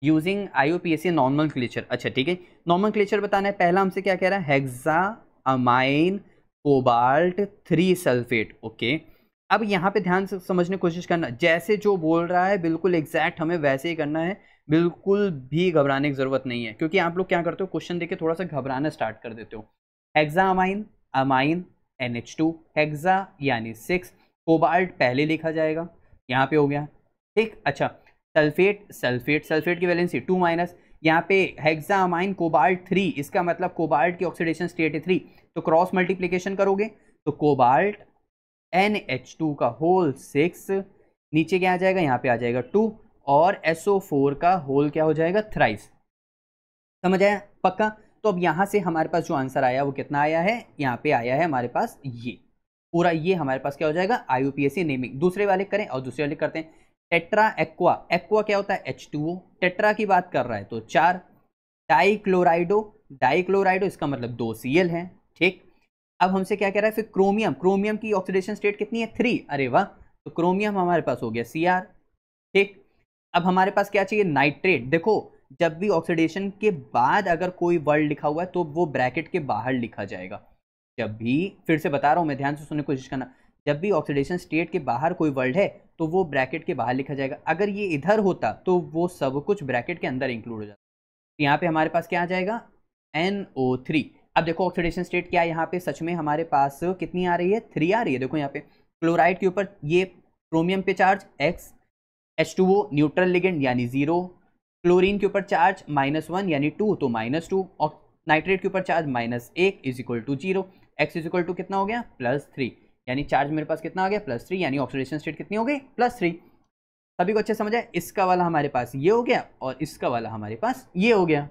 Using IUPAC नॉर्मनक्लेचर। अच्छा ठीक है, नॉर्मनक्लेचर बताना है। पहला हमसे क्या कह रहा है, hexa amine cobalt 3 sulphate. Okay, अब यहाँ पे ध्यान से समझने की कोशिश करना, जैसे जो बोल रहा है बिल्कुल एग्जैक्ट हमें वैसे ही करना है, बिल्कुल भी घबराने की जरूरत नहीं है, क्योंकि आप लोग क्या करते हो, क्वेश्चन देके थोड़ा सा घबराना स्टार्ट कर देते हो। Hexa amine, amine NH2, hexa यानी 6, कोबाल्ट पहले लिखा जाएगा, यहाँ पे हो गया ठीक। अच्छा, सल्फेट, सल्फेट की वैलेंसी 2 माइनस, यहाँ पे हेक्सा अमाइन कोबाल्ट 3, इसका मतलब कोबाल्ट की ऑक्सीडेशन स्टेट है 3, तो क्रॉस मल्टीप्लीकेशन करोगे तो कोबाल्ट NH2 का होल 6, नीचे क्या आ जाएगा, यहाँ पे आ जाएगा 2, और SO4 का होल क्या हो जाएगा, थ्राइस। समझ आया पक्का? तो अब यहाँ से हमारे पास जो आंसर आया वो कितना आया है, यहाँ पे आया है हमारे पास ये पूरा, ये हमारे पास क्या हो जाएगा, IUPAC नेमिंग। दूसरे वाले करें और दूसरे वाले करते हैं। टेट्रा एक्वा, एक्वा क्या होता है, H2O, टेट्रा की बात कर रहा है तो 4, डाइक्लोराइडो, डाइक्लोराइडो इसका मतलब 2 Cl है ठीक। अब हमसे क्या कह रहा है फिर, क्रोमियम, क्रोमियम की ऑक्सीडेशन स्टेट कितनी है, 3, अरे वाह, तो क्रोमियम हमारे पास हो गया Cr ठीक। अब हमारे पास क्या चाहिए, नाइट्रेट। देखो जब भी ऑक्सीडेशन के बाद अगर कोई वर्ड लिखा हुआ है तो वो ब्रैकेट के बाहर लिखा जाएगा। जब भी, फिर से बता रहा हूं मैं, ध्यान से सुनने की कोशिश करना, जब भी ऑक्सीडेशन स्टेट के बाहर कोई वर्ड है तो वो ब्रैकेट के बाहर लिखा जाएगा। अगर ये इधर होता तो वो सब कुछ ब्रैकेट के अंदर इंक्लूड हो जाता। यहाँ पे हमारे पास क्या आ जाएगा, NO3। अब देखो ऑक्सीडेशन स्टेट क्या है यहाँ पे, सच में हमारे पास कितनी आ रही है, 3 आ रही है। देखो यहाँ पे क्लोराइड के ऊपर ये क्रोमियम पे charge X, H2O neutral ligand यानी 0, क्लोरीन के ऊपर चार्ज -1 यानी 2 तो -2, और नाइट्रेट के ऊपर charge -1 is equal to 0, x is equal to कितना हो गया, +3, यानी चार्ज मेरे पास कितना आ गया, +3, यानी ऑक्सीडेशन स्टेट कितनी हो गई, +3। सभी को अच्छे समझ आए? इसका वाला हमारे पास ये हो गया और इसका वाला हमारे पास ये हो गया।